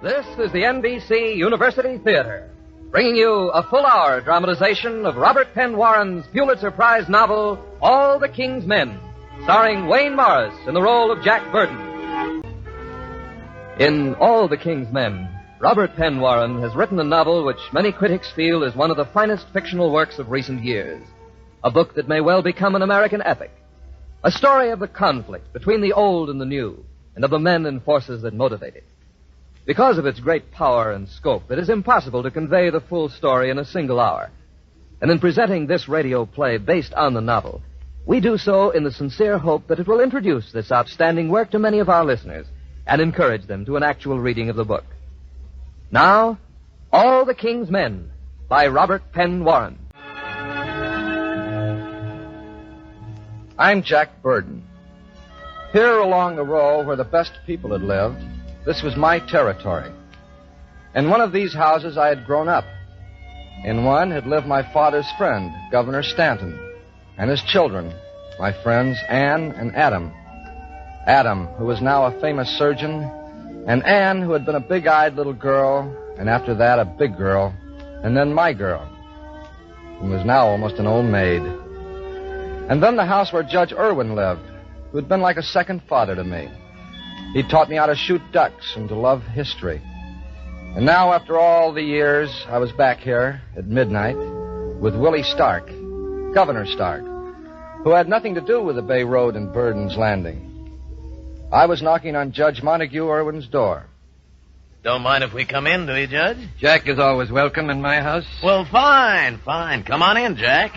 This is the NBC University Theater, bringing you a full-hour dramatization of Robert Penn Warren's Pulitzer Prize novel, All the King's Men, starring Wayne Morris in the role of Jack Burton. In All the King's Men, Robert Penn Warren has written a novel which many critics feel is one of the finest fictional works of recent years, a book that may well become an American epic, a story of the conflict between the old and the new, and of the men and forces that motivate it. Because of its great power and scope, it is impossible to convey the full story in a single hour. And in presenting this radio play based on the novel, we do so in the sincere hope that it will introduce this outstanding work to many of our listeners and encourage them to an actual reading of the book. Now, All the King's Men by Robert Penn Warren. I'm Jack Burton. Here along the row where the best people had lived, this was my territory. In one of these houses I had grown up. In one had lived my father's friend, Governor Stanton, and his children, my friends Anne and Adam. Adam, who was now a famous surgeon, and Anne, who had been a big-eyed little girl, and after that a big girl, and then my girl, and was now almost an old maid. And then the house where Judge Irwin lived, who had been like a second father to me. He taught me how to shoot ducks and to love history. And now, after all the years, I was back here at midnight with Willie Stark, Governor Stark, who had nothing to do with the Bay Road and Burden's Landing. I was knocking on Judge Montague Irwin's door. Don't mind if we come in, do you, Judge? Jack is always welcome in my house. Well, fine. Come on in, Jack.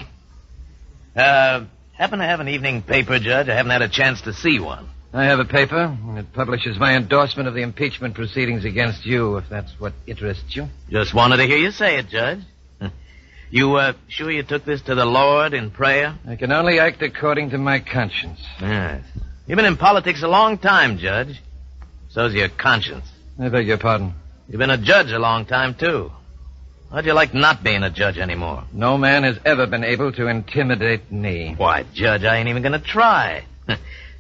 Happen to have an evening paper, Judge? I haven't had a chance to see one. I have a paper. It publishes my endorsement of the impeachment proceedings against you, if that's what interests you. Just wanted to hear you say it, Judge. You, sure you took this to the Lord in prayer? I can only act according to my conscience. Yes. You've been in politics a long time, Judge. So's your conscience. I beg your pardon. You've been a judge a long time, too. How'd you like not being a judge anymore? No man has ever been able to intimidate me. Why, Judge, I ain't even gonna try.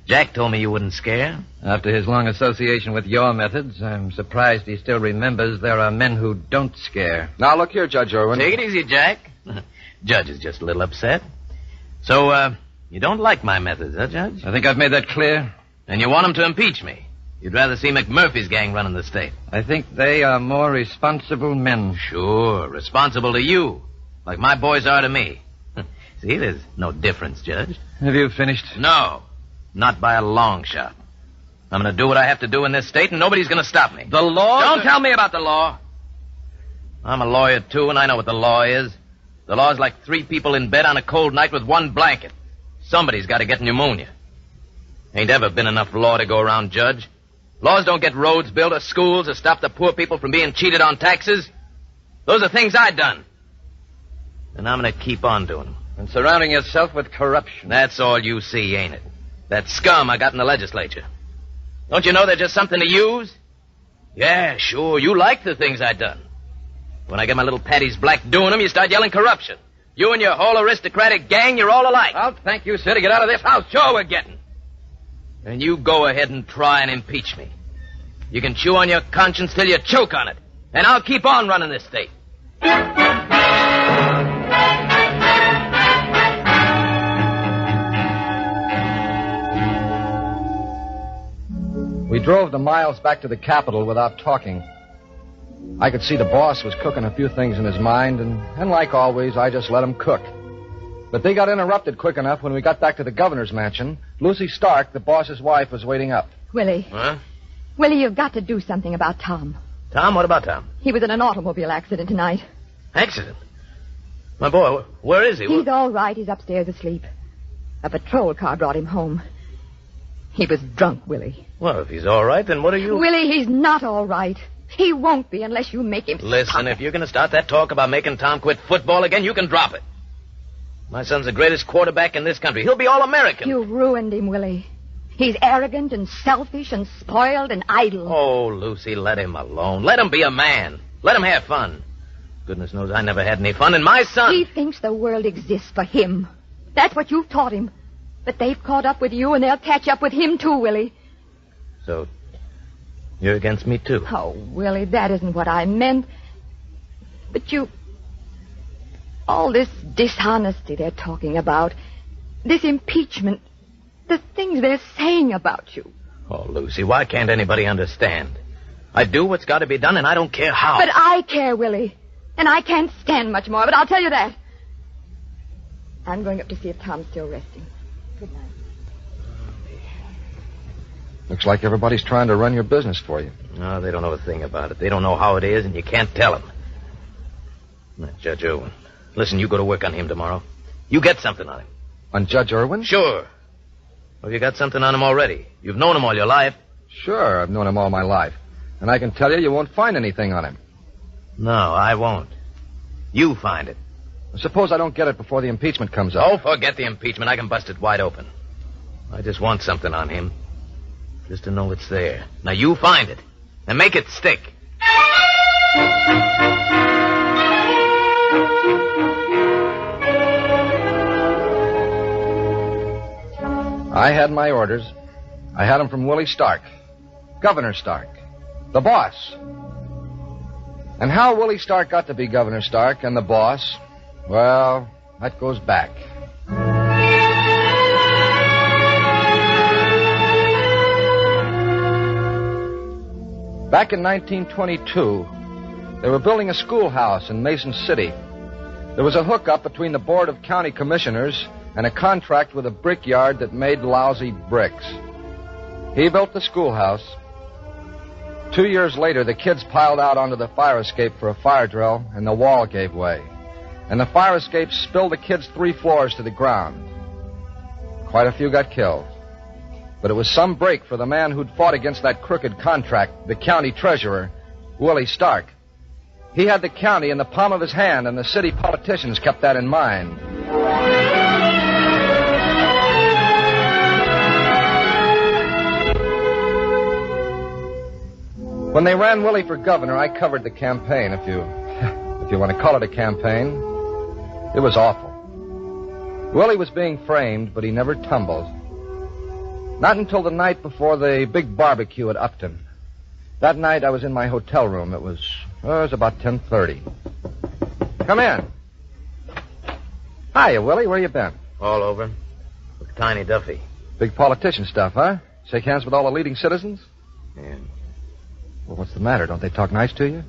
Jack told me you wouldn't scare. After his long association with your methods, I'm surprised he still remembers there are men who don't scare. Now, look here, Judge Irwin. Take it easy, Jack. Judge is just a little upset. So, you don't like my methods, huh, Judge? I think I've made that clear. And you want him to impeach me. You'd rather see McMurphy's gang running the state. I think they are more responsible men. Sure, responsible to you, like my boys are to me. See, there's no difference, Judge. Have you finished? No. Not by a long shot. I'm going to do what I have to do in this state, and nobody's going to stop me. The law? Don't tell me about the law. I'm a lawyer, too, and I know what the law is. The law's like three people in bed on a cold night with one blanket. Somebody's got to get pneumonia. Ain't ever been enough law to go around, Judge. Laws don't get roads built or schools or stop the poor people from being cheated on taxes. Those are things I've done. And I'm going to keep on doing them. And surrounding yourself with corruption. That's all you see, ain't it? That scum I got in the legislature. Don't you know they're just something to use? Yeah, sure, you like the things I done. When I get my little Patty's black doing them, you start yelling corruption. You and your whole aristocratic gang, you're all alike. Well, thank you, sir, to get out of this house. Sure we're getting. And you go ahead and try and impeach me. You can chew on your conscience till you choke on it. And I'll keep on running this state. We drove the miles back to the Capitol without talking. I could see the boss was cooking a few things in his mind, and like always, I just let him cook. But they got interrupted quick enough when we got back to the governor's mansion. Lucy Stark, the boss's wife, was waiting up. Willie. Huh? Willie, you've got to do something about Tom. Tom? What about Tom? He was in an automobile accident tonight. Accident? My boy, where is he? He's all right. He's upstairs asleep. A patrol car brought him home. He was drunk, Willie. Well, if he's all right, then what are you... Willie, he's not all right. He won't be unless you make him Listen, stop. If you're going to start that talk about making Tom quit football again, you can drop it. My son's the greatest quarterback in this country. He'll be all-American. You've ruined him, Willie. He's arrogant and selfish and spoiled and idle. Oh, Lucy, let him alone. Let him be a man. Let him have fun. Goodness knows I never had any fun, and my son... He thinks the world exists for him. That's what you've taught him. But they've caught up with you, and they'll catch up with him, too, Willie. So You're against me, too. Oh, Willie, that isn't what I meant. But you... All this dishonesty they're talking about, this impeachment, the things they're saying about you. Oh, Lucy, why can't anybody understand? I do what's got to be done, and I don't care how. But I care, Willie. And I can't stand much more, but I'll tell you that. I'm going up to see if Tom's still resting. Good night. Looks like everybody's trying to run your business for you. No, they don't know a thing about it. They don't know how it is, and you can't tell them. Now, Judge Irwin, listen, you go to work on him tomorrow. You get something on him. On Judge Irwin? Sure. Well, you got something on him already. You've known him all your life. Sure, I've known him all my life. And I can tell you won't find anything on him. No, I won't. You find it. Suppose I don't get it before the impeachment comes up. Oh, forget the impeachment. I can bust it wide open. I just want something on him. Just to know it's there. Now, you find it. And make it stick. I had my orders. I had them from Willie Stark. Governor Stark. The boss. And how Willie Stark got to be Governor Stark and the boss, well, that goes back. Back in 1922, they were building a schoolhouse in Mason City. There was a hookup between the Board of County Commissioners and a contract with a brickyard that made lousy bricks. He built the schoolhouse. 2 years later, the kids piled out onto the fire escape for a fire drill, and the wall gave way. And the fire escape spilled the kids 3 floors to the ground. Quite a few got killed. But it was some break for the man who'd fought against that crooked contract, the county treasurer, Willie Stark. He had the county in the palm of his hand, and the city politicians kept that in mind. When they ran Willie for governor, I covered the campaign, if you want to call it a campaign. It was awful. Willie was being framed, but he never tumbled. Not until the night before the big barbecue at Upton. That night I was in my hotel room. It was about 10:30. Come in. Hiya, Willie. Where you been? All over. With Tiny Duffy. Big politician stuff, huh? Shake hands with all the leading citizens? Yeah. Well, what's the matter? Don't they talk nice to you?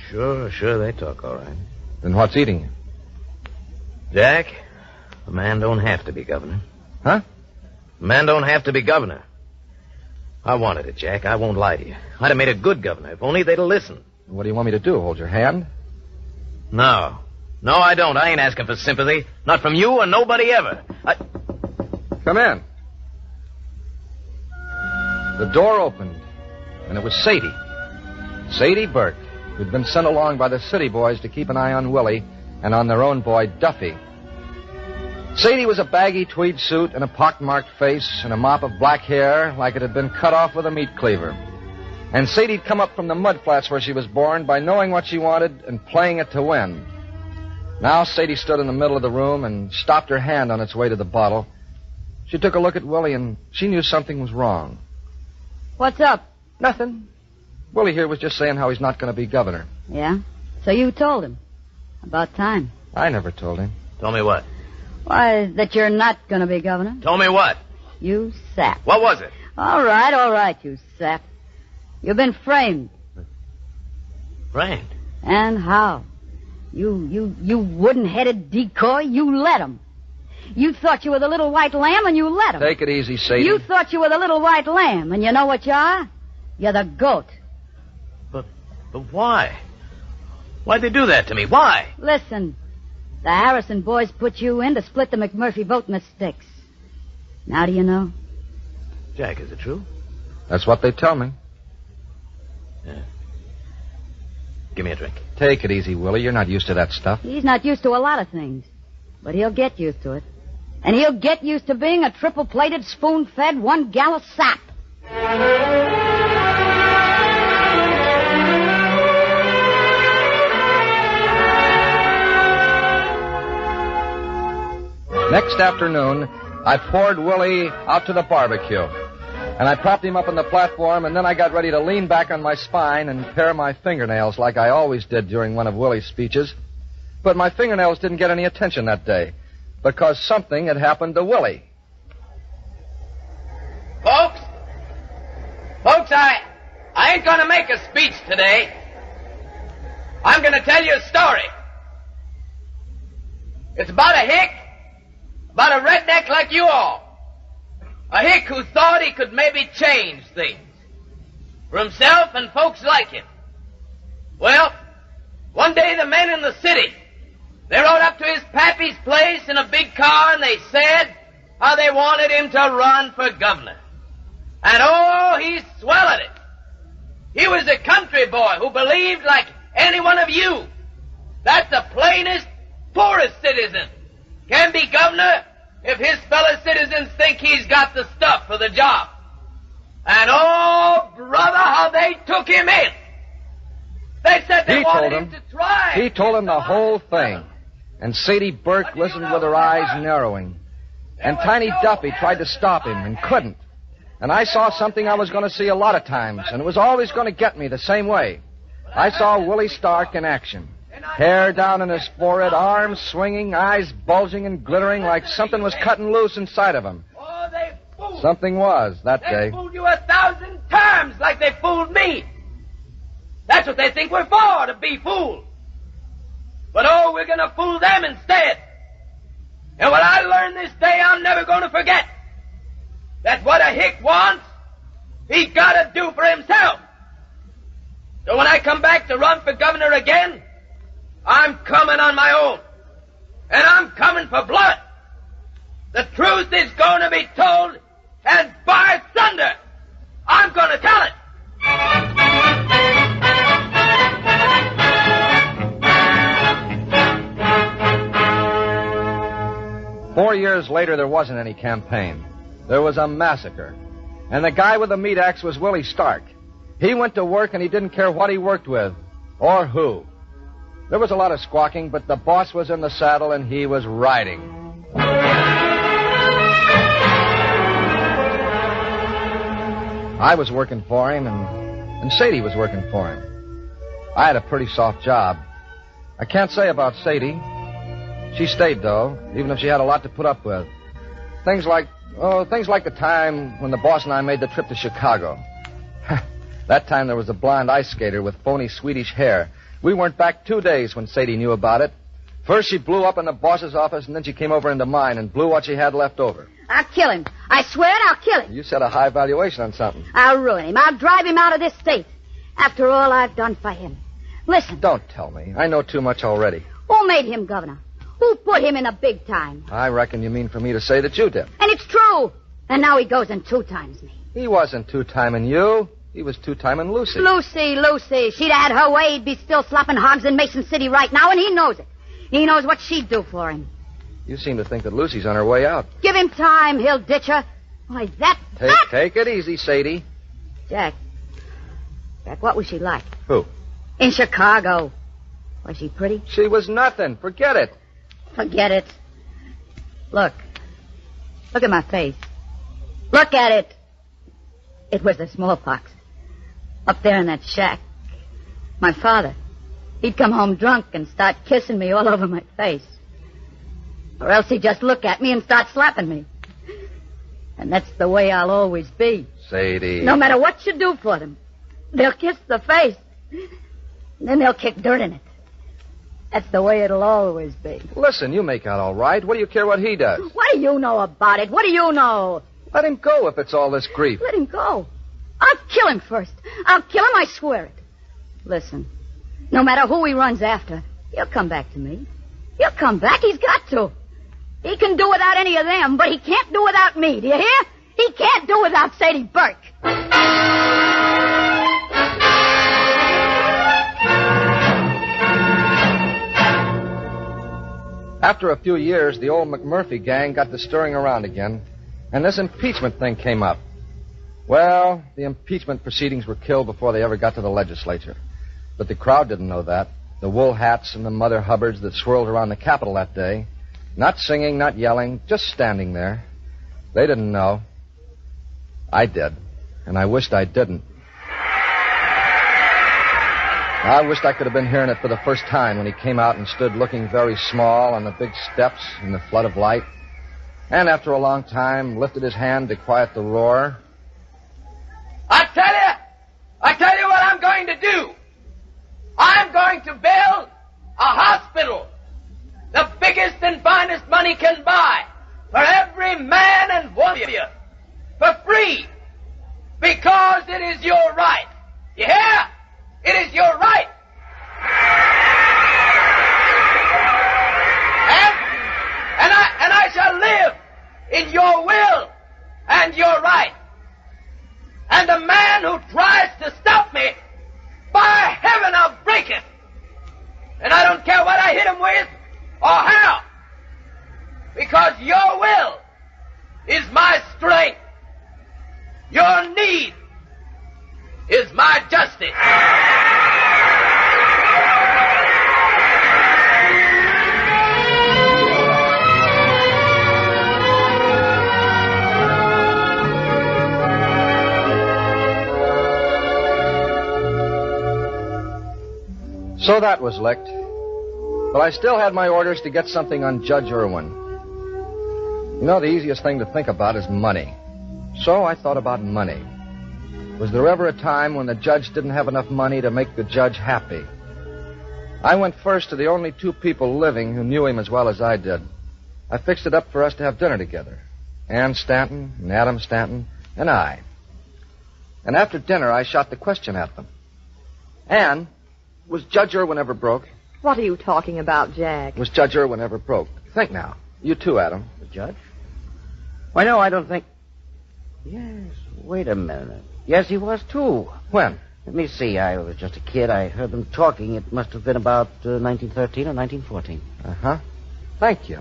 Sure, they talk all right. Then what's eating you? Jack, a man don't have to be governor. Huh? A man don't have to be governor. I wanted it, Jack. I won't lie to you. I'd have made a good governor if only they'd have listened. What do you want me to do, hold your hand? No, I don't. I ain't asking for sympathy. Not from you or nobody ever. Come in. The door opened, and it was Sadie. Sadie Burke, who'd been sent along by the city boys to keep an eye on Willie and on their own boy, Duffy. Sadie was a baggy tweed suit and a pockmarked face and a mop of black hair like it had been cut off with a meat cleaver. And Sadie'd come up from the mud flats where she was born by knowing what she wanted and playing it to win. Now Sadie stood in the middle of the room and stopped her hand on its way to the bottle. She took a look at Willie and she knew something was wrong. What's up? Nothing. Willie here was just saying how he's not going to be governor. Yeah? So you told him. About time. I never told him. Told me what? Why, that you're not going to be governor. Told me what? You sap. What was it? All right, you sap. You've been framed. Framed? And how? You wooden-headed decoy, you let him. You thought you were the little white lamb, and you let him. Take it easy, Sadie. You thought you were the little white lamb, and you know what you are? You're the goat. But why? Why'd they do that to me? Why? Listen, the Harrison boys put you in to split the McMurphy vote in the sticks. Now do you know? Jack, is it true? That's what they tell me. Yeah. Give me a drink. Take it easy, Willie. You're not used to that stuff. He's not used to a lot of things, but he'll get used to it. And he'll get used to being a triple-plated, spoon-fed, one-gallon sap. Next afternoon, I poured Willie out to the barbecue. And I propped him up on the platform, and then I got ready to lean back on my spine and pare my fingernails like I always did during one of Willie's speeches. But my fingernails didn't get any attention that day because something had happened to Willie. Folks, I ain't going to make a speech today. I'm going to tell you a story. It's about a hick, about a redneck like you all. A hick who thought he could maybe change things for himself and folks like him. Well, one day the men in the city, they rode up to his pappy's place in a big car and they said how they wanted him to run for governor. And oh, he swelled it. He was a country boy who believed, like any one of you, that the plainest, poorest citizen can be governor if his fellow citizens think he's got the stuff for the job. And oh, brother, how they took him in. They said they wanted him to try. He told him the whole thing. And Sadie Burke listened with her eyes narrowing. And Tiny Duffy tried to stop him and couldn't. And I saw something I was going to see a lot of times, and it was always going to get me the same way. I saw Willie Stark in action. Hair down on his forehead, arms swinging, eyes bulging and glittering like something was cutting loose inside of him. Oh, they fooled. Something was that day. They fooled you 1,000 times like they fooled me. That's what they think we're for, to be fooled. But oh, we're going to fool them instead. And what I learned this day, I'm never going to forget. That what a hick wants, he got to do for himself. So when I come back to run for governor again, I'm coming on my own. And I'm coming for blood. The truth is going to be told, and by thunder, I'm going to tell it. 4 years later, there wasn't any campaign. There was a massacre. And the guy with the meat axe was Willie Stark. He went to work and he didn't care what he worked with or who. There was a lot of squawking, but the boss was in the saddle and he was riding. I was working for him and Sadie was working for him. I had a pretty soft job. I can't say about Sadie. She stayed, though, even if she had a lot to put up with. Things like the time when the boss and I made the trip to Chicago. That time there was a blonde ice skater with phony Swedish hair. We weren't back 2 days when Sadie knew about it. First she blew up in the boss's office, and then she came over into mine and blew what she had left over. I'll kill him. I swear it, I'll kill him. You set a high valuation on something. I'll ruin him. I'll drive him out of this state. After all I've done for him. Listen. Don't tell me. I know too much already. Who made him governor? Who put him in the big time? I reckon you mean for me to say that you did. And it's true. And now he goes and two-times me. He wasn't two-timing you. He was two-timing Lucy. Lucy. She'd have had her way. He'd be still slopping hogs in Mason City right now, and he knows it. He knows what she'd do for him. You seem to think that Lucy's on her way out. Give him time. He'll ditch her. Why, Take it easy, Sadie. Jack, what was she like? Who? In Chicago. Was she pretty? She was nothing. Forget it. Forget it. Look at my face. Look at it. It was the smallpox. Up there in that shack. My father, he'd come home drunk and start kissing me all over my face. Or else he'd just look at me and start slapping me. And that's the way I'll always be. Sadie. No matter what you do for them, they'll kiss the face. And then they'll kick dirt in it. That's the way it'll always be. Listen, you make out all right. What do you care what he does? What do you know about it? What do you know? Let him go if it's all this grief. Let him go. I'll kill him first. I'll kill him, I swear it. Listen, no matter who he runs after, he'll come back to me. He'll come back. He's got to. He can do without any of them, but he can't do without me. Do you hear? He can't do without Sadie Burke. After a few years, the old McMurphy gang got to stirring around again, and this impeachment thing came up. Well, the impeachment proceedings were killed before they ever got to the legislature. But the crowd didn't know that. The wool hats and the Mother Hubbards that swirled around the Capitol that day. Not singing, not yelling, just standing there. They didn't know. I did. And I wished I didn't. I wished I could have been hearing it for the first time when he came out and stood looking very small on the big steps in the flood of light. And after a long time, lifted his hand to quiet the roar. I tell you what I'm going to do. I'm going to build a hospital. The biggest and finest money can buy. For every man and woman. For free. Because it is your right. You hear? It is your right. And I shall live in your will and your right. And the man who tries to stop me, by heaven, I'll break it. And I don't care what I hit him with or how. Because your will is my strength. Your need is my justice. So that was licked. But I still had my orders to get something on Judge Irwin. You know, the easiest thing to think about is money. So I thought about money. Was there ever a time when the judge didn't have enough money to make the judge happy? I went first to the only two people living who knew him as well as I did. I fixed it up for us to have dinner together. Ann Stanton and Adam Stanton and I. And after dinner, I shot the question at them. Ann, was Judge Irwin ever broke? What are you talking about, Jack? Was Judge Irwin ever broke? Think now. You too, Adam. The judge? Why, no, I don't think... Yes, wait a minute. Yes, he was, too. When? Let me see. I was just a kid. I heard them talking. It must have been about 1913 or 1914. Uh-huh. Thank you.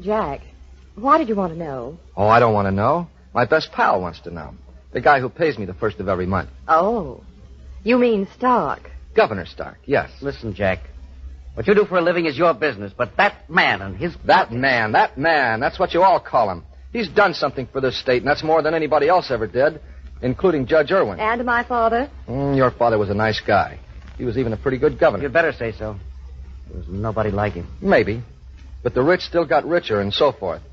Jack, why did you want to know? Oh, I don't want to know. My best pal wants to know. The guy who pays me the first of every month. Oh, you mean Stark? Governor Stark, yes. Listen, Jack. What you do for a living is your business, but that man and his... That man, that's what you all call him. He's done something for this state, and that's more than anybody else ever did, including Judge Irwin. And my father? Your father was a nice guy. He was even a pretty good governor. You'd better say so. There was nobody like him. Maybe. But the rich still got richer and so forth.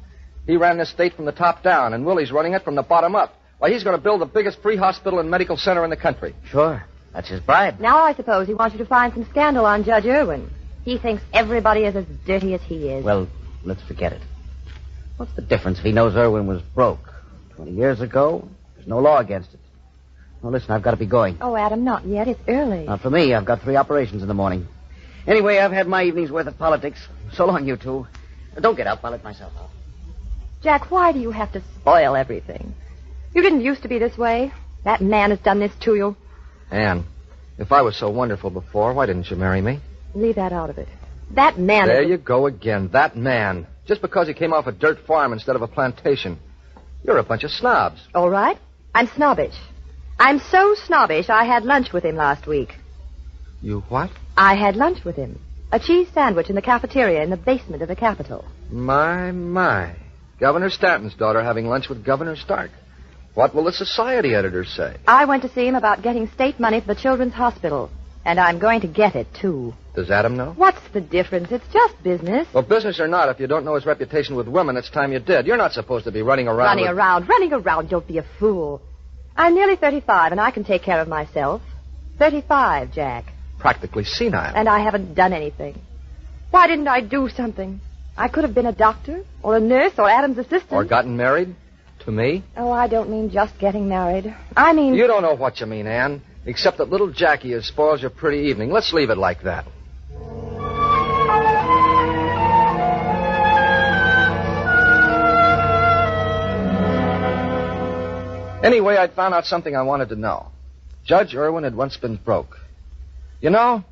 He ran this state from the top down, and Willie's running it from the bottom up. Why, he's going to build the biggest free hospital and medical center in the country. Sure. That's his bribe. Now I suppose he wants you to find some scandal on Judge Irwin. He thinks everybody is as dirty as he is. Well, let's forget it. What's the difference if he knows Irwin was broke? 20 years ago, there's no law against it. Now, listen, I've got to be going. Oh, Adam, not yet. It's early. Not for me. I've got 3 operations in the morning. Anyway, I've had my evening's worth of politics. So long, you two. Don't get up. I'll let myself out. Jack, why do you have to spoil everything? You didn't used to be this way. That man has done this to you. Ann, if I was so wonderful before, why didn't you marry me? Leave that out of it. That man... There you go again. That man. Just because he came off a dirt farm instead of a plantation. You're a bunch of snobs. All right. I'm snobbish. I'm so snobbish I had lunch with him last week. You what? I had lunch with him. A cheese sandwich in the cafeteria in the basement of the Capitol. My. Governor Stanton's daughter having lunch with Governor Stark. What will the society editors say? I went to see him about getting state money for the Children's Hospital. And I'm going to get it, too. Does Adam know? What's the difference? It's just business. Well, business or not, if you don't know his reputation with women, it's time you did. You're not supposed to be running around Running around. Don't be a fool. I'm nearly 35, and I can take care of myself. 35, Jack. Practically senile. And I haven't done anything. Why didn't I do something? I could have been a doctor, or a nurse, or Adam's assistant. Or gotten married? To me? Oh, I don't mean just getting married. I mean... You don't know what you mean, Ann. Except that little Jackie has spoiled your pretty evening. Let's leave it like that. Anyway, I'd found out something I wanted to know. Judge Irwin had once been broke. You know,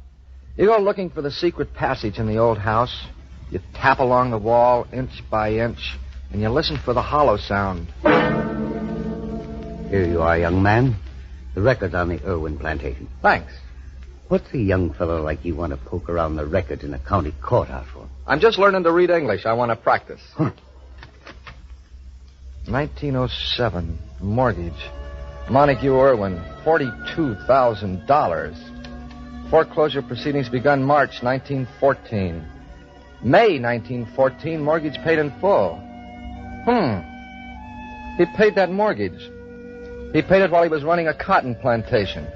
you go looking for the secret passage in the old house. You tap along the wall inch by inch, and you listen for the hollow sound. Here you are, young man. The records on the Irwin plantation. Thanks. What's a young fellow like you want to poke around the records in a county courthouse for? I'm just learning to read English. I want to practice. 1907. Mortgage. Montague Irwin, $42,000. Foreclosure proceedings begun March 1914. May 1914, mortgage paid in full. He paid that mortgage. He paid it while he was running a cotton plantation.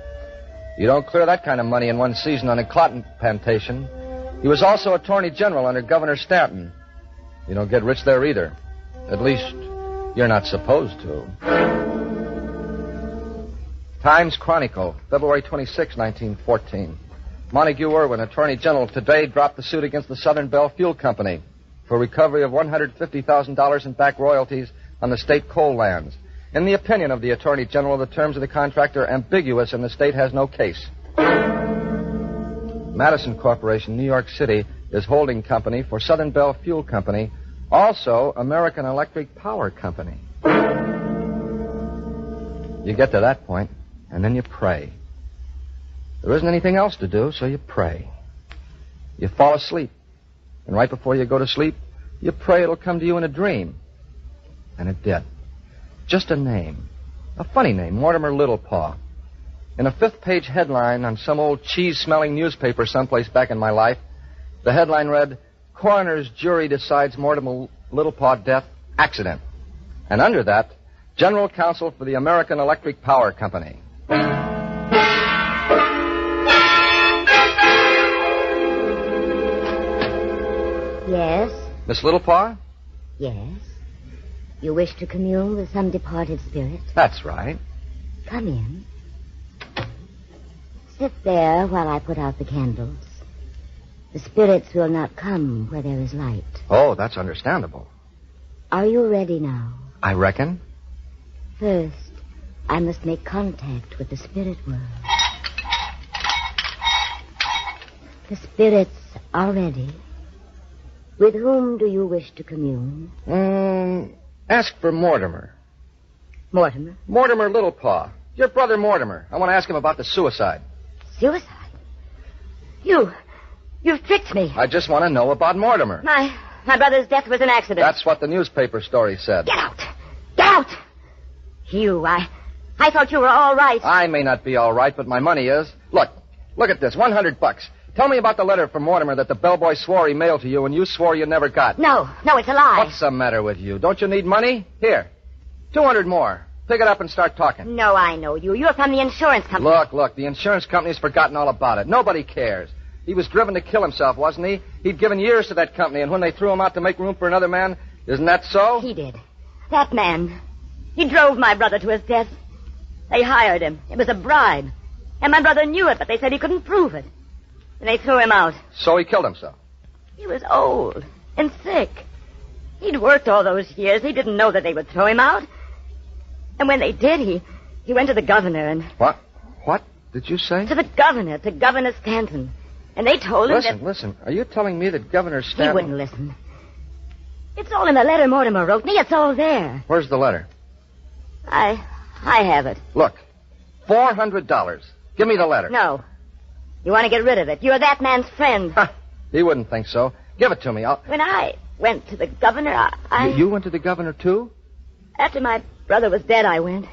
You don't clear that kind of money in one season on a cotton plantation. He was also Attorney General under Governor Stanton. You don't get rich there either. At least, you're not supposed to. Times Chronicle, February 26, 1914. Montague Irwin, Attorney General, today dropped the suit against the Southern Bell Fuel Company for recovery of $150,000 in back royalties on the state coal lands. In the opinion of the Attorney General, the terms of the contract are ambiguous and the state has no case. Madison Corporation, New York City, is holding company for Southern Bell Fuel Company, also American Electric Power Company. You get to that point, and then you pray. There isn't anything else to do, so you pray. You fall asleep, and right before you go to sleep, you pray it'll come to you in a dream. And it did. Just a name. A funny name, Mortimer Littlepaw. In a 5th-page headline on some old cheese-smelling newspaper someplace back in my life, the headline read, Coroner's Jury Decides Mortimer Littlepaw Death Accident. And under that, General Counsel for the American Electric Power Company. Yes? Miss Littlepaw? Yes. You wish to commune with some departed spirit? That's right. Come in. Sit there while I put out the candles. The spirits will not come where there is light. Oh, that's understandable. Are you ready now? I reckon. First, I must make contact with the spirit world. The spirits are ready. With whom do you wish to commune? Ask for Mortimer. Mortimer? Mortimer Littlepaw. Your brother Mortimer. I want to ask him about the suicide. Suicide? You've tricked me. I just want to know about Mortimer. My brother's death was an accident. That's what the newspaper story said. Get out! Get out! You, I thought you were all right. I may not be all right, but my money is. Look at this, $100. Tell me about the letter from Mortimer that the bellboy swore he mailed to you and you swore you never got. No, it's a lie. What's the matter with you? Don't you need money? Here, 200 more. Pick it up and start talking. No, I know you. You're from the insurance company. Look, the insurance company's forgotten all about it. Nobody cares. He was driven to kill himself, wasn't he? He'd given years to that company, and when they threw him out to make room for another man, isn't that so? He did. That man. He drove my brother to his death. They hired him. It was a bribe. And my brother knew it, but they said he couldn't prove it. And they threw him out. So he killed himself? He was old and sick. He'd worked all those years. He didn't know that they would throw him out. And when they did, he went to the governor and... What? What did you say? To the governor, to Governor Stanton. And they told him Listen. Are you telling me that Governor Stanton... He wouldn't listen. It's all in the letter Mortimer wrote me. It's all there. Where's the letter? I have it. Look, $400. Give me the letter. No. You want to get rid of it. You're that man's friend. He wouldn't think so. Give it to me. When I went to the governor, You went to the governor, too? After my brother was dead, I went.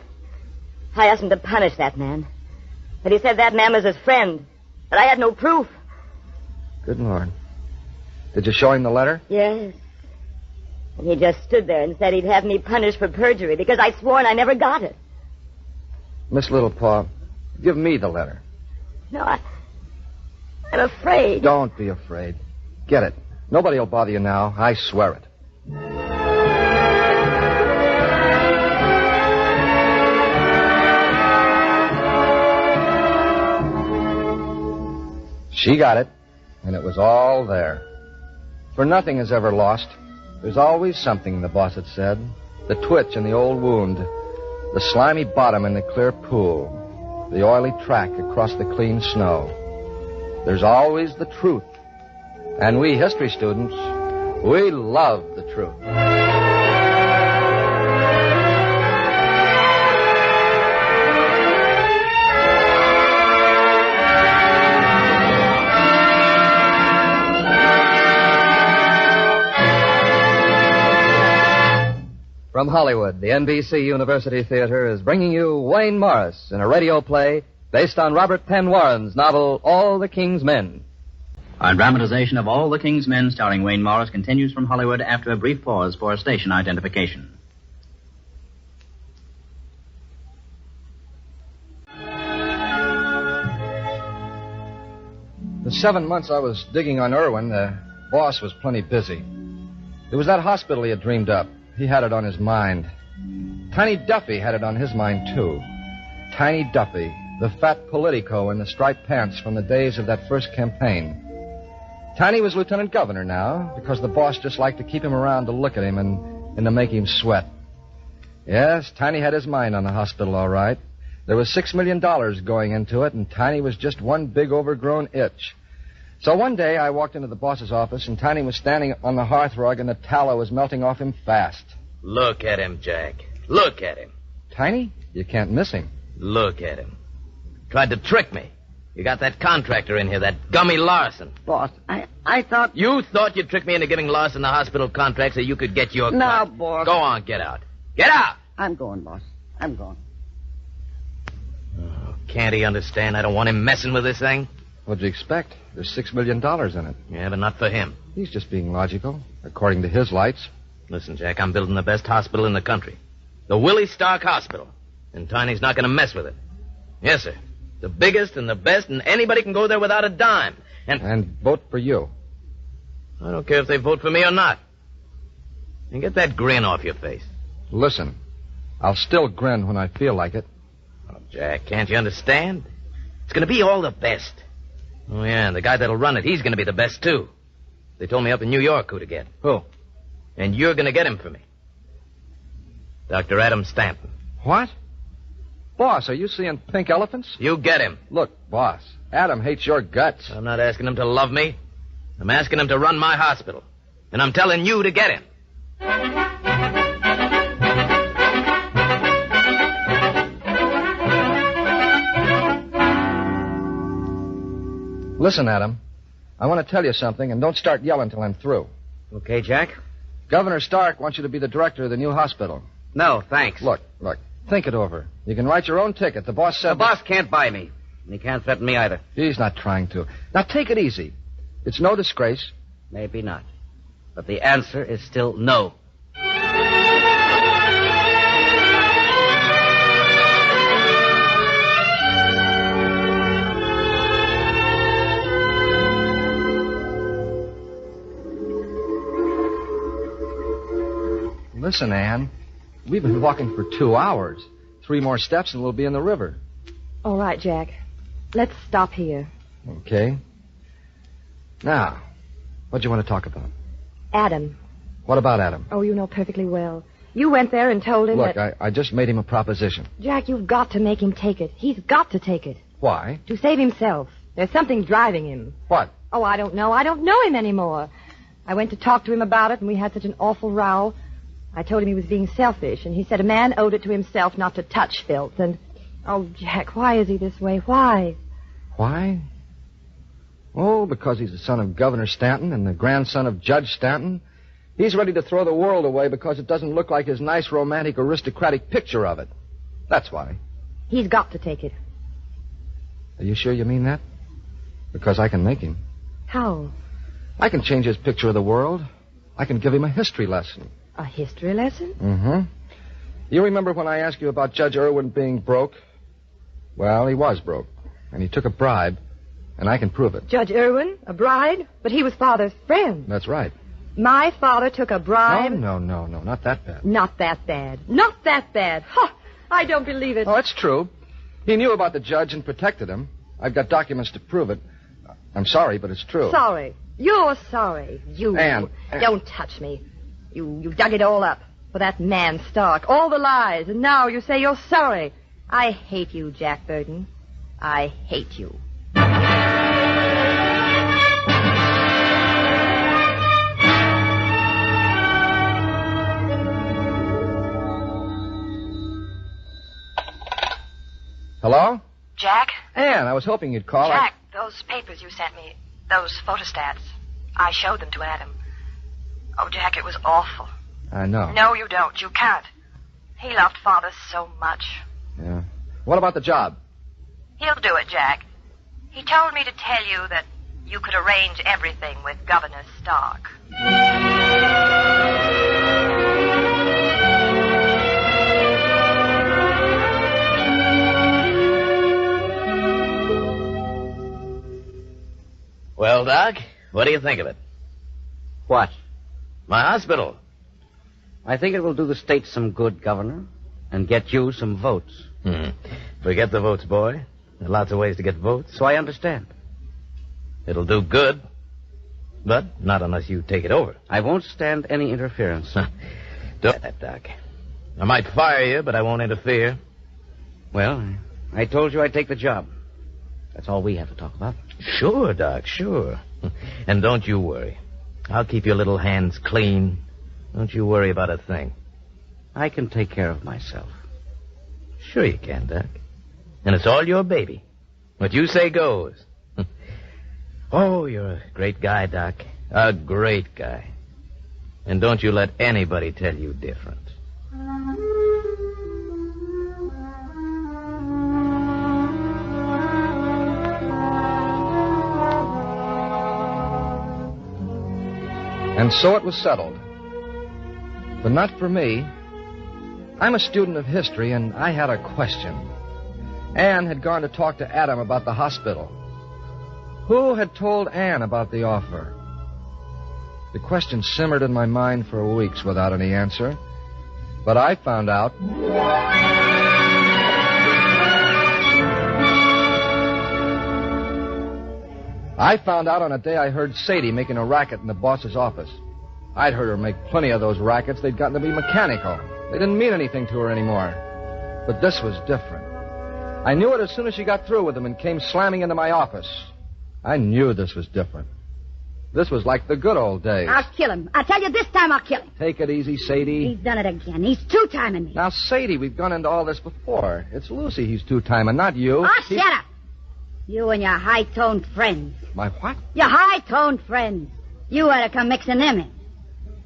I asked him to punish that man. But he said that man was his friend. But I had no proof. Good Lord. Did you show him the letter? Yes. And he just stood there and said he'd have me punished for perjury because I'd sworn I never got it. Miss Littlepaw, give me the letter. No, I'm afraid. Don't be afraid. Get it. Nobody will bother you now. I swear it. She got it, and it was all there. For nothing is ever lost. There's always something, the boss had said. The twitch in the old wound, the slimy bottom in the clear pool, the oily track across the clean snow. There's always the truth. And we history students, we love the truth. From Hollywood, the NBC University Theater is bringing you Wayne Morris in a radio play based on Robert Penn Warren's novel All the King's Men. Our dramatization of All the King's Men starring Wayne Morris continues from Hollywood after a brief pause for station identification. The 7 months I was digging on Irwin, the boss was plenty busy. There was that hospital he had dreamed up. He had it on his mind. Tiny Duffy had it on his mind, too. Tiny Duffy, the fat politico in the striped pants from the days of that first campaign. Tiny was lieutenant governor now, because the boss just liked to keep him around to look at him and to make him sweat. Yes, Tiny had his mind on the hospital, all right. There was $6 million going into it, and Tiny was just one big overgrown itch. So one day I walked into the boss's office, and Tiny was standing on the hearthrug, and the tallow was melting off him fast. Look at him, Jack. Look at him. Tiny? You can't miss him. Look at him. Tried to trick me. You got that contractor in here, that Gummy Larson. Boss, I thought... You thought you'd trick me into giving Larson the hospital contract so you could get your No, cut. boss. Go on, get out. Get out! I'm going, boss. I'm going. Oh, can't he understand I don't want him messing with this thing? What'd you expect? There's $6 million in it. Yeah, but not for him. He's just being logical, according to his lights. Listen, Jack, I'm building the best hospital in the country. The Willie Stark Hospital. And Tiny's not going to mess with it. Yes, sir. The biggest and the best, and anybody can go there without a dime. And vote for you. I don't care if they vote for me or not. And get that grin off your face. Listen, I'll still grin when I feel like it. Oh, Jack, can't you understand? It's going to be all the best. Oh, yeah, and the guy that'll run it, he's going to be the best, too. They told me up in New York who to get. Who? And you're going to get him for me. Dr. Adam Stanton. What? Boss, are you seeing pink elephants? You get him. Look, boss, Adam hates your guts. I'm not asking him to love me. I'm asking him to run my hospital. And I'm telling you to get him. Listen, Adam, I want to tell you something, and don't start yelling till I'm through. Okay, Jack? Governor Stark wants you to be the director of the new hospital. No, thanks. Look, think it over. You can write your own ticket. The boss said... The boss can't buy me. And he can't threaten me either. He's not trying to. Now, take it easy. It's no disgrace. Maybe not. But the answer is still no. Listen, Anne, we've been walking for 2 hours. 3 more steps and we'll be in the river. All right, Jack. Let's stop here. Okay. Now, what do you want to talk about? Adam. What about Adam? Oh, you know perfectly well. You went there and told him Look, that... I just made him a proposition. Jack, you've got to make him take it. He's got to take it. Why? To save himself. There's something driving him. What? Oh, I don't know. I don't know him anymore. I went to talk to him about it, and we had such an awful row. I told him he was being selfish, and he said a man owed it to himself not to touch filth, and... Oh, Jack, why is he this way? Why? Why? Oh, because he's the son of Governor Stanton and the grandson of Judge Stanton. He's ready to throw the world away because it doesn't look like his nice, romantic, aristocratic picture of it. That's why. He's got to take it. Are you sure you mean that? Because I can make him. How? I can change his picture of the world. I can give him a history lesson. A history lesson? Mm-hmm. You remember when I asked you about Judge Irwin being broke? Well, he was broke, and he took a bribe, and I can prove it. Judge Irwin? A bride? But he was Father's friend. That's right. My father took a bribe? No, not that bad. Not that bad. Not that bad. Ha! I don't believe it. Oh, it's true. He knew about the judge and protected him. I've got documents to prove it. I'm sorry, but it's true. Sorry. You're sorry. You. Anne. Don't touch me. You dug it all up for that man Stark. All the lies. And now you say you're sorry. I hate you, Jack Burton. I hate you. Hello? Jack? Anne, I was hoping you'd call. Jack, those papers you sent me, those photostats, I showed them to Adam. Oh, Jack, it was awful. I know. No, you don't. You can't. He loved Father so much. Yeah. What about the job? He'll do it, Jack. He told me to tell you that you could arrange everything with Governor Stark. Well, Doc, what do you think of it? What? My hospital. I think it will do the state some good, Governor, and get you some votes. Forget the votes, boy. There are lots of ways to get votes. So I understand. It'll do good, but not unless you take it over. I won't stand any interference. Don't do that, Doc. I might fire you, but I won't interfere. Well, I told you I'd take the job. That's all we have to talk about. Sure, Doc, sure. And don't you worry. I'll keep your little hands clean. Don't you worry about a thing. I can take care of myself. Sure you can, Doc. And it's all your baby. What you say goes. Oh, you're a great guy, Doc. A great guy. And don't you let anybody tell you different. And so it was settled. But not for me. I'm a student of history, and I had a question. Anne had gone to talk to Adam about the hospital. Who had told Anne about the offer? The question simmered in my mind for weeks without any answer. But I found out. I found out on a day I heard Sadie making a racket in the boss's office. I'd heard her make plenty of those rackets. They'd gotten to be mechanical. They didn't mean anything to her anymore. But this was different. I knew it as soon as she got through with them and came slamming into my office. I knew this was different. This was like the good old days. I'll kill him. I tell you, this time I'll kill him. Take it easy, Sadie. He's done it again. He's two-timing me. Now, Sadie, we've gone into all this before. It's Lucy he's two-timing, not you. Oh, shut up. You and your high-toned friends. My what? Your high-toned friends. You ought to come mixing them in.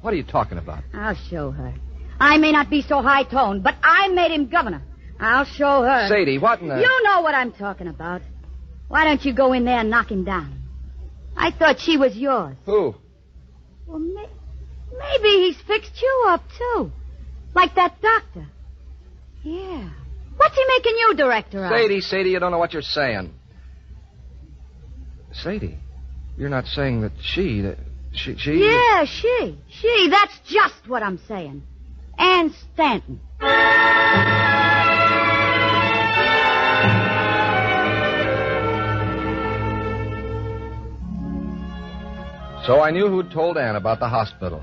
What are you talking about? I'll show her. I may not be so high-toned, but I made him governor. I'll show her. Sadie, what in the... You know what I'm talking about. Why don't you go in there and knock him down? I thought she was yours. Who? Well, maybe he's fixed you up, too. Like that doctor. Yeah. What's he making you director of? Sadie, you don't know what you're saying. Sadie, you're not saying that she... Yeah, she. That's just what I'm saying. Ann Stanton. So I knew who'd told Ann about the hospital.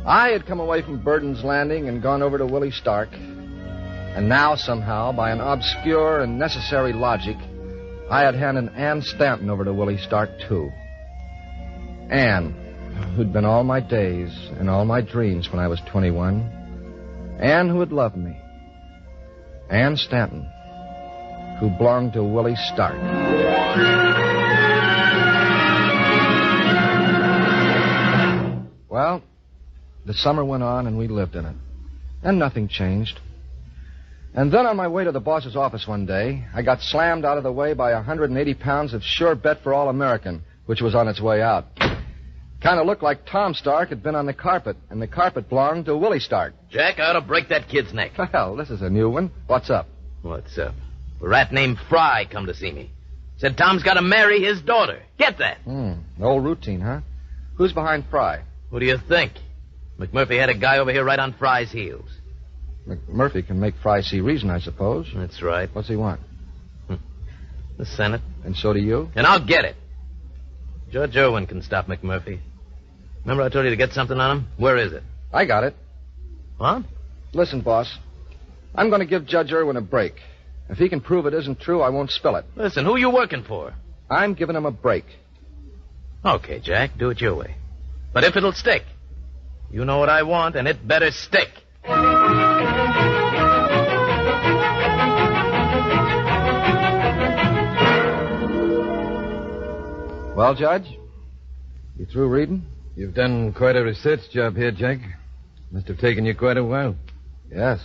I had come away from Burden's Landing and gone over to Willie Stark. And now, somehow, by an obscure and necessary logic, I had handed Ann Stanton over to Willie Stark, too. Ann, who'd been all my days and all my dreams when I was 21. Ann who had loved me. Ann Stanton, who belonged to Willie Stark. Well, the summer went on and we lived in it. And nothing changed. And then on my way to the boss's office one day, I got slammed out of the way by 180 pounds of Sure Bet for All American, which was on its way out. Kind of looked like Tom Stark had been on the carpet, and the carpet belonged to Willie Stark. Jack, I ought to break that kid's neck. Well, this is a new one. What's up? What's up? A rat named Fry come to see me. Said Tom's got to marry his daughter. Get that? Old routine, huh? Who's behind Fry? Who do you think? McMurphy had a guy over here right on Fry's heels. McMurphy can make Fry see reason, I suppose. That's right. What's he want? The Senate. And so do you? And I'll get it. Judge Irwin can stop McMurphy. Remember I told you to get something on him? Where is it? I got it. What? Listen, boss. I'm going to give Judge Irwin a break. If he can prove it isn't true, I won't spill it. Listen, who are you working for? I'm giving him a break. Okay, Jack, do it your way. But if it'll stick, you know what I want, and it better stick. Well, Judge? You through reading? You've done quite a research job here, Jack. Must have taken you quite a while. Yes,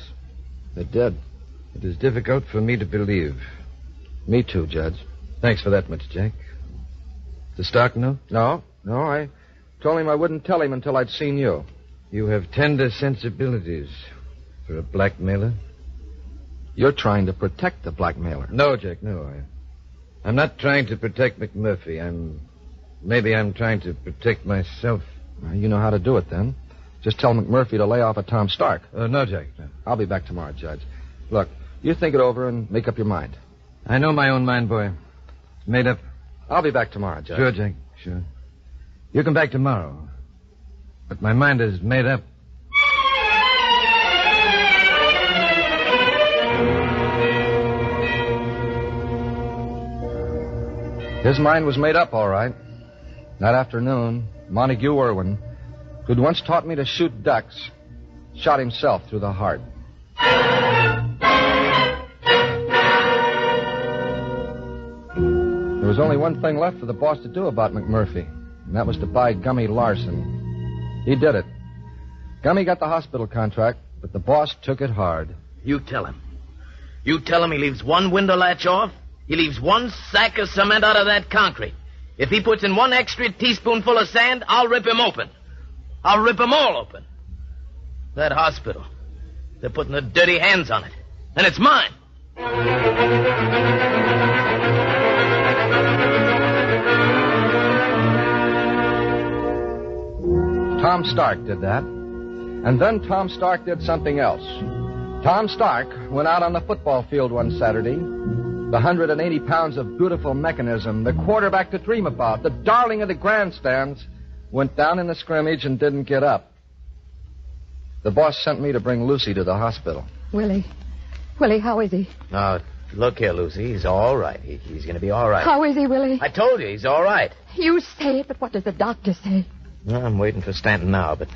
it did. It is difficult for me to believe. Me too, Judge. Thanks for that much, Jack. The Stark know? No, I told him I wouldn't tell him until I'd seen you. You have tender sensibilities for a blackmailer. You're trying to protect the blackmailer. No, Jack, no. I'm not trying to protect McMurphy. Maybe I'm trying to protect myself. You know how to do it, then. Just tell McMurphy to lay off of Tom Stark. No, Jack, no. I'll be back tomorrow, Judge. Look, you think it over and make up your mind. I know my own mind, boy. It's made up. I'll be back tomorrow, Judge. Sure, Jack, sure. You come back tomorrow. But my mind is made up. His mind was made up, all right. That afternoon, Montague Irwin, who'd once taught me to shoot ducks, shot himself through the heart. There was only one thing left for the boss to do about McMurphy, and that was to buy Gummy Larson. He did it. Gummy got the hospital contract, but the boss took it hard. You tell him. You tell him he leaves one window latch off, he leaves one sack of cement out of that concrete. If he puts in one extra teaspoonful of sand, I'll rip him open. I'll rip them all open. That hospital, they're putting their dirty hands on it. And it's mine. Tom Stark did that. And then Tom Stark did something else. Tom Stark went out on the football field one Saturday. The 180 pounds of beautiful mechanism, the quarterback to dream about, the darling of the grandstands, went down in the scrimmage and didn't get up. The boss sent me to bring Lucy to the hospital. Willie, how is he? Now, look here, Lucy. He's all right. He's going to be all right. How is he, Willie? I told you, he's all right. You say it, but what does the doctor say? Well, I'm waiting for Stanton now, but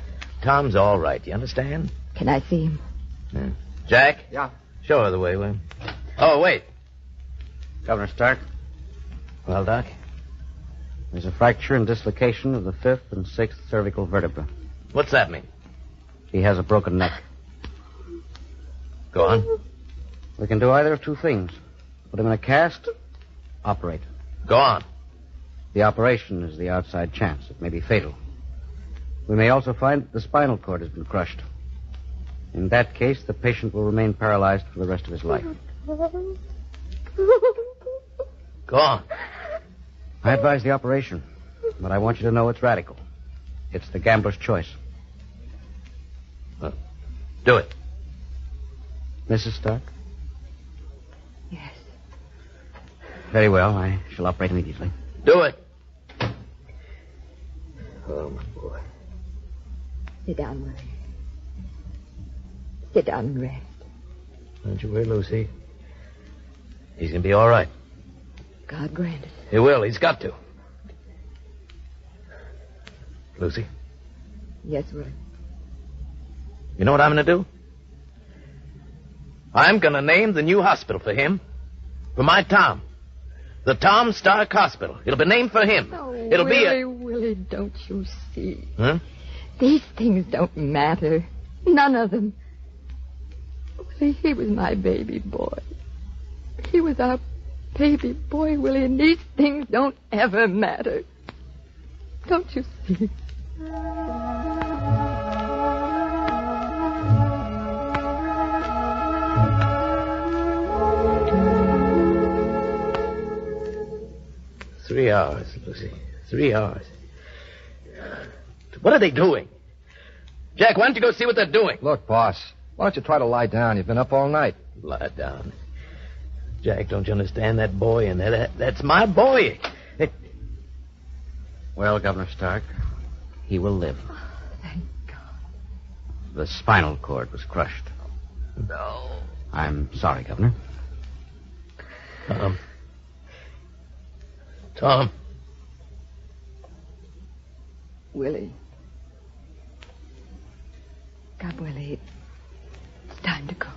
Tom's all right. You understand? Can I see him? Yeah. Jack? Yeah? Show her the way, will you? Oh, wait. Governor Stark, Well, Doc? there's a fracture and dislocation of the 5th and 6th cervical vertebra. What's that mean? He has a broken neck. Go on. We can do either of two things. Put him in a cast, operate. Go on. The operation is the outside chance. It may be fatal. We may also find that the spinal cord has been crushed. In that case, the patient will remain paralyzed for the rest of his life. Go on. I advise the operation, but I want you to know it's radical. It's the gambler's choice. Well, do it. Mrs. Stark? Yes. Very well. I shall operate immediately. Do it. Oh, my boy. Sit down, Willie. Sit down and rest. Don't you worry, Lucy. He's going to be all right. God grant it. He will. He's got to. Lucy, Yes, Willie. you know what I'm going to do? I'm going to name the new hospital for him. For my Tom. The Tom Stark Hospital. It'll be named for him. Oh, It'll Willie, be Willie, don't you see? Huh? These things don't matter. None of them. Willie, he was my baby boy. He was our baby boy, Willie, and these things don't ever matter. Don't you see? Three hours, Lucy. 3 hours. What are they doing? Jack, why don't you go see what they're doing? Look, boss, why don't you try to lie down? You've been up all night. Lie down. Jack, don't you understand that boy in there? That's my boy. Well, Governor Stark, he will live. Thank God. The spinal cord was crushed. No. I'm sorry, Governor. Tom. Willie. God, Willie, it's time to go.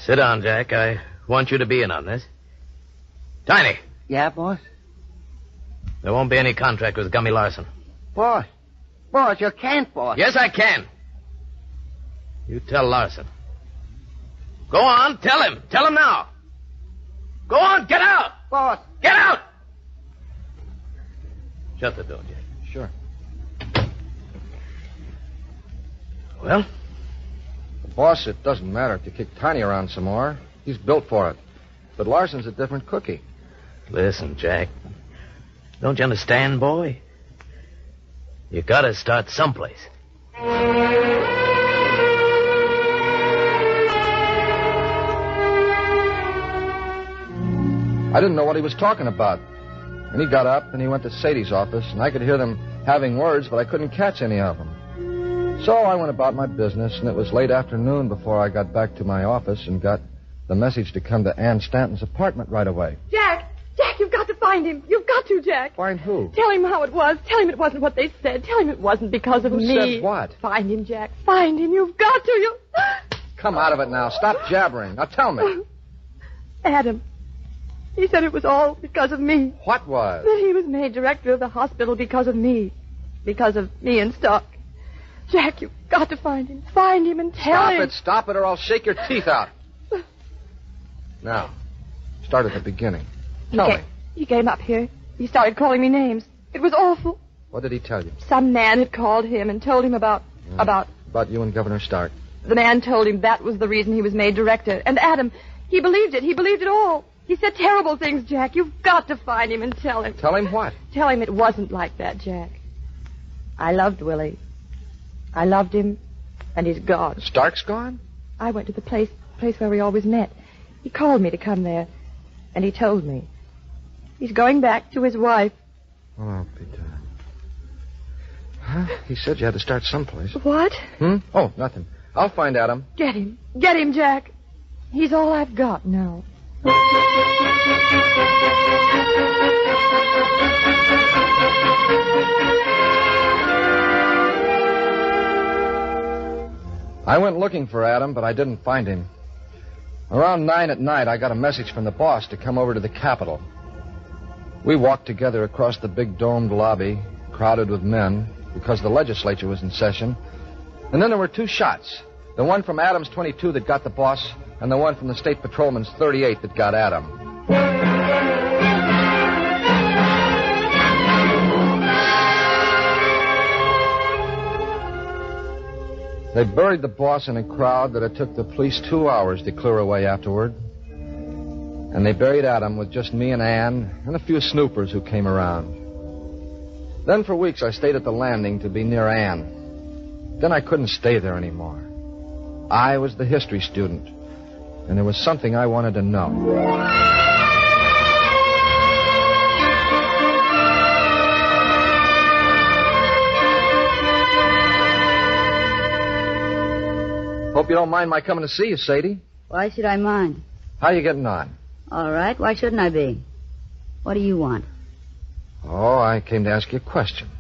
Sit down, Jack. I want you to be in on this. Tiny, Yeah, boss? there won't be any contract with Gummy Larson. Boss, you can't, boss. Yes, I can. You tell Larson. Go on, tell him. Tell him now. Go on, get out. Boss. Get out. Shut the door, Jack. Sure. Well? Boss, it doesn't matter if you kick Tiny around some more. He's built for it. But Larson's a different cookie. Listen, Jack. Don't you understand, boy? You gotta start someplace. I didn't know what he was talking about. And he got up and he went to Sadie's office, and I could hear them having words, but I couldn't catch any of them. So I went about my business, and it was late afternoon before I got back to my office and got the message to come to Ann Stanton's apartment right away. Jack, you've got to find him. You've got to, Jack. Find who? Tell him how it was. Tell him it wasn't what they said. Tell him it wasn't because of me. Who said what? Find him, Jack. Find him. You've got to. You. Come out of it now. Stop jabbering. Now tell me. Adam. He said it was all because of me. What was? That he was made director of the hospital because of me. Because of me and Stark. Jack, you've got to find him. Find him and tell him. Stop it, or I'll shake your teeth out. Now, start at the beginning. Tell me. He came up here. He started calling me names. It was awful. What did he tell you? Some man had called him and told him about you and Governor Stark. The man told him that was the reason he was made director. And Adam, he believed it. He believed it all. He said terrible things, Jack. You've got to find him and tell him. Tell him what? Tell him it wasn't like that, Jack. I loved Willie. I loved him, and he's gone. Stark's gone? I went to the place where we always met. He called me to come there, and he told me. He's going back to his wife. Oh, I'll be darned. Huh? He said you had to start someplace. What? Oh, nothing. I'll find Adam. Get him. Get him, Jack. He's all I've got now. I went looking for Adam, but I didn't find him. Around 9 at night, I got a message from the boss to come over to the Capitol. We walked together across the big domed lobby, crowded with men, because the legislature was in session. And then there were two shots. The one from Adam's 22 that got the boss, and the one from the state patrolman's 38 that got Adam. They buried the boss in a crowd that it took the police 2 hours to clear away afterward. And they buried Adam with just me and Ann and a few snoopers who came around. Then for weeks I stayed at the landing to be near Ann. Then I couldn't stay there anymore. I was the history student, and there was something I wanted to know. Hope you don't mind my coming to see you, Sadie. Why should I mind? How you getting on? All right. Why shouldn't I be? What do you want? Oh, I came to ask you a question.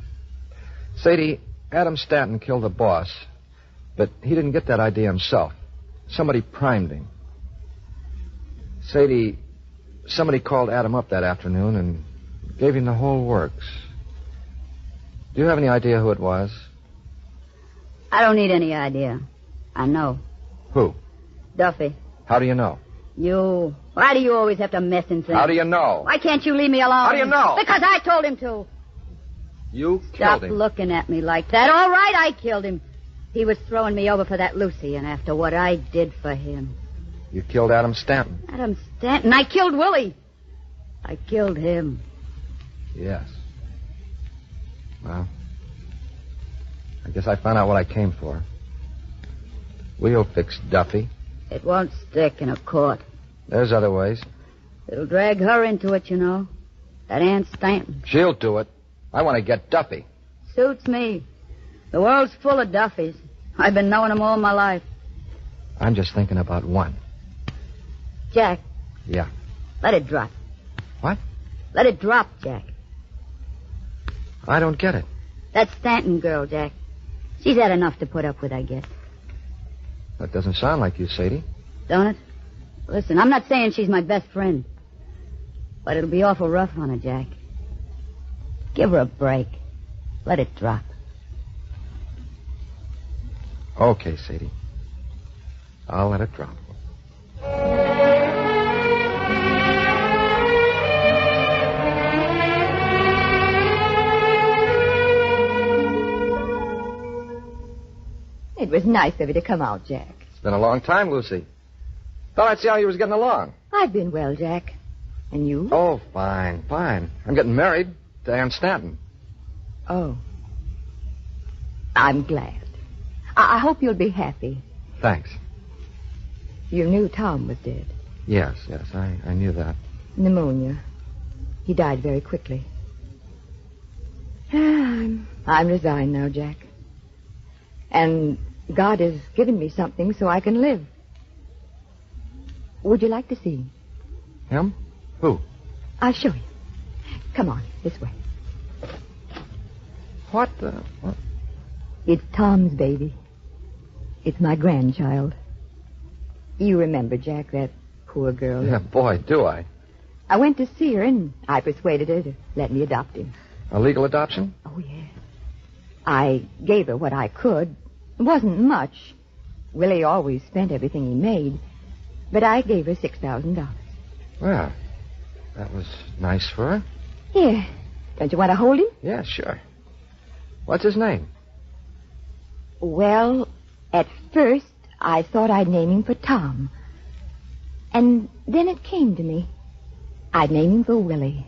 Sadie, Adam Stanton killed the boss, but he didn't get that idea himself. Somebody primed him. Sadie, somebody called Adam up that afternoon and gave him the whole works. Do you have any idea who it was? I don't need any idea. I know. Who? Duffy. How do you know? You. Why do you always have to mess in things? How do you know? Why can't you leave me alone? How do you know? Because I told him to. You Stop killed him. looking at me like that. All right, I killed him. He was throwing me over for that Lucy, and after what I did for him. You killed Adam Stanton. Adam Stanton? I killed Willie. I killed him. Yes. Well, I guess I found out what I came for. We'll fix Duffy. It won't stick in a court. There's other ways. It'll drag her into it, you know. That Ann Stanton. She'll do it. I want to get Duffy. Suits me. The world's full of Duffys. I've been knowing them all my life. I'm just thinking about one. Jack. Yeah. Let it drop. What? Let it drop, Jack. I don't get it. That Stanton girl, Jack. She's had enough to put up with, I guess. That doesn't sound like you, Sadie. Don't it? Listen, I'm not saying she's my best friend. But it'll be awful rough on her, Jack. Give her a break. Let it drop. Okay, Sadie. I'll let it drop. It was nice of you to come out, Jack. It's been a long time, Lucy. Thought I'd see how you was getting along. I've been well, Jack. And you? Oh, fine. I'm getting married to Ann Stanton. Oh. I'm glad. I hope you'll be happy. Thanks. You knew Tom was dead. Yes, I knew that. Pneumonia. He died very quickly. I'm resigned now, Jack. And God has given me something so I can live. Would you like to see him? Him? Who? I'll show you. Come on, this way. What? It's Tom's baby. It's my grandchild. You remember, Jack, that poor girl? Yeah, boy, do I. I went to see her, and I persuaded her to let me adopt him. A legal adoption? Oh, yeah. I gave her what I could. It wasn't much. Willie always spent everything he made. But I gave her $6,000. Well, that was nice for her. Here. Don't you want to hold him? Yeah, sure. What's his name? Well, at first, I thought I'd name him for Tom. And then it came to me. I'd name him for Willie.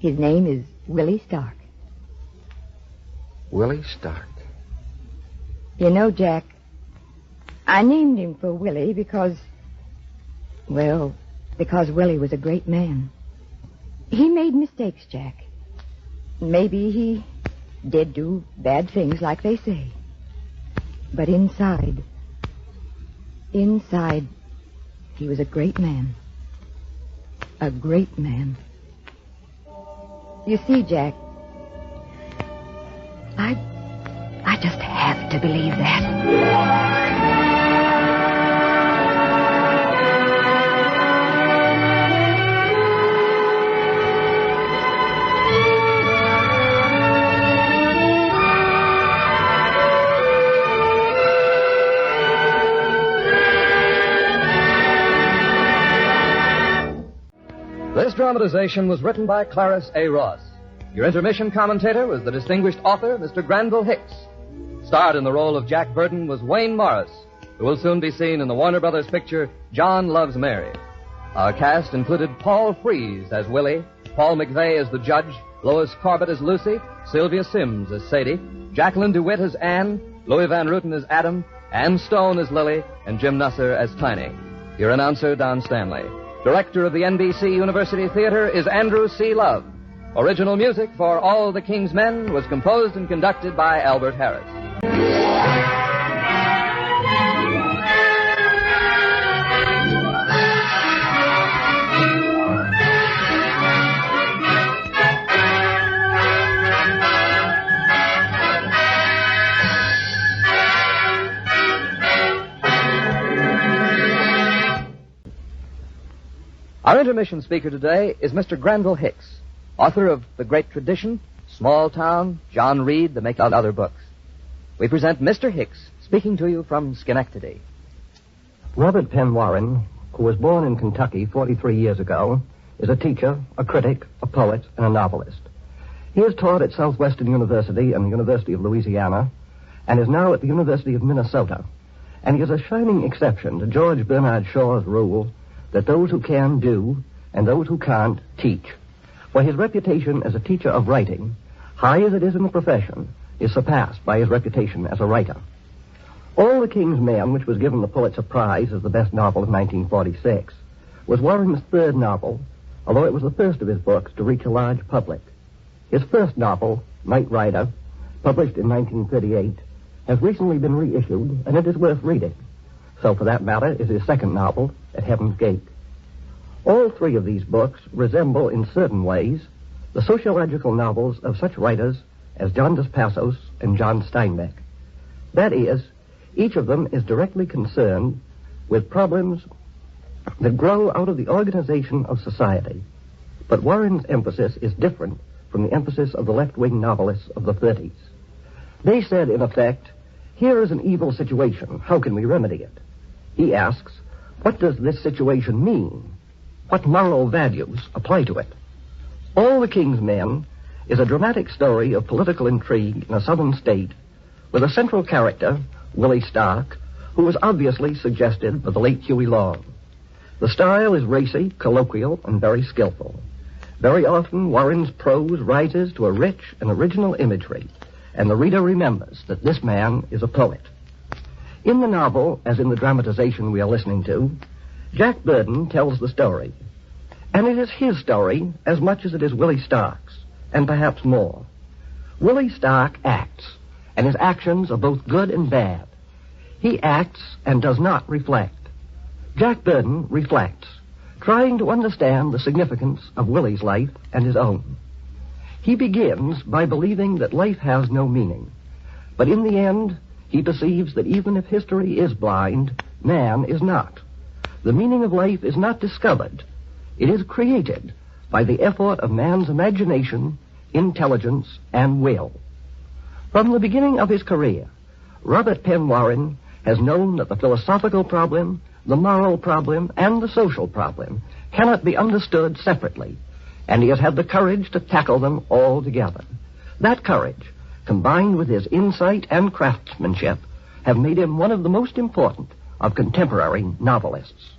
His name is Willie Stark. Willie Stark. You know, Jack, I named him for Willie because Willie was a great man. He made mistakes, Jack. Maybe he did do bad things like they say. But inside, he was a great man. A great man. You see, Jack, I just have to believe that. This dramatization was written by Clarence A. Ross. Your intermission commentator was the distinguished author, Mr. Granville Hicks. Starred in the role of Jack Burton was Wayne Morris, who will soon be seen in the Warner Brothers picture John Loves Mary. Our cast included Paul Frees as Willie, Paul McVeigh as the judge, Lois Corbett as Lucy, Sylvia Sims as Sadie, Jacqueline DeWitt as Anne, Louis Van Ruten as Adam, Ann Stone as Lily, and Jim Nusser as Tiny. Your announcer, Don Stanley. Director of the NBC University Theater is Andrew C. Love. Original music for All the King's Men was composed and conducted by Albert Harris. Our intermission speaker today is Mr. Granville Hicks, author of The Great Tradition, Small Town, John Reed, The Making of Other Books. We present Mr. Hicks speaking to you from Schenectady. Robert Penn Warren, who was born in Kentucky 43 years ago, is a teacher, a critic, a poet, and a novelist. He has taught at Southwestern University and the University of Louisiana, and is now at the University of Minnesota. And he is a shining exception to George Bernard Shaw's rule that those who can do, and those who can't teach. For his reputation as a teacher of writing, high as it is in the profession, is surpassed by his reputation as a writer. All the King's Men, which was given the Pulitzer Prize as the best novel of 1946, was Warren's third novel, although it was the first of his books to reach a large public. His first novel, Night Rider, published in 1938, has recently been reissued, and it is worth reading. So, for that matter, is his second novel, At Heaven's Gate. All three of these books resemble, in certain ways, the sociological novels of such writers as John Dos Passos and John Steinbeck. That is, each of them is directly concerned with problems that grow out of the organization of society. But Warren's emphasis is different from the emphasis of the left-wing novelists of the 30s. They said, in effect, here is an evil situation. How can we remedy it? He asks, what does this situation mean? What moral values apply to it? All the King's Men is a dramatic story of political intrigue in a southern state with a central character, Willie Stark, who was obviously suggested by the late Huey Long. The style is racy, colloquial, and very skillful. Very often, Warren's prose rises to a rich and original imagery, and the reader remembers that this man is a poet. In the novel, as in the dramatization we are listening to, Jack Burton tells the story. And it is his story as much as it is Willie Stark's, and perhaps more. Willie Stark acts, and his actions are both good and bad. He acts and does not reflect. Jack Burton reflects, trying to understand the significance of Willie's life and his own. He begins by believing that life has no meaning, but in the end, he perceives that even if history is blind, man is not. The meaning of life is not discovered. It is created by the effort of man's imagination, intelligence, and will. From the beginning of his career, Robert Penn Warren has known that the philosophical problem, the moral problem, and the social problem cannot be understood separately, and he has had the courage to tackle them all together. That courage, combined with his insight and craftsmanship, have made him one of the most important of contemporary novelists.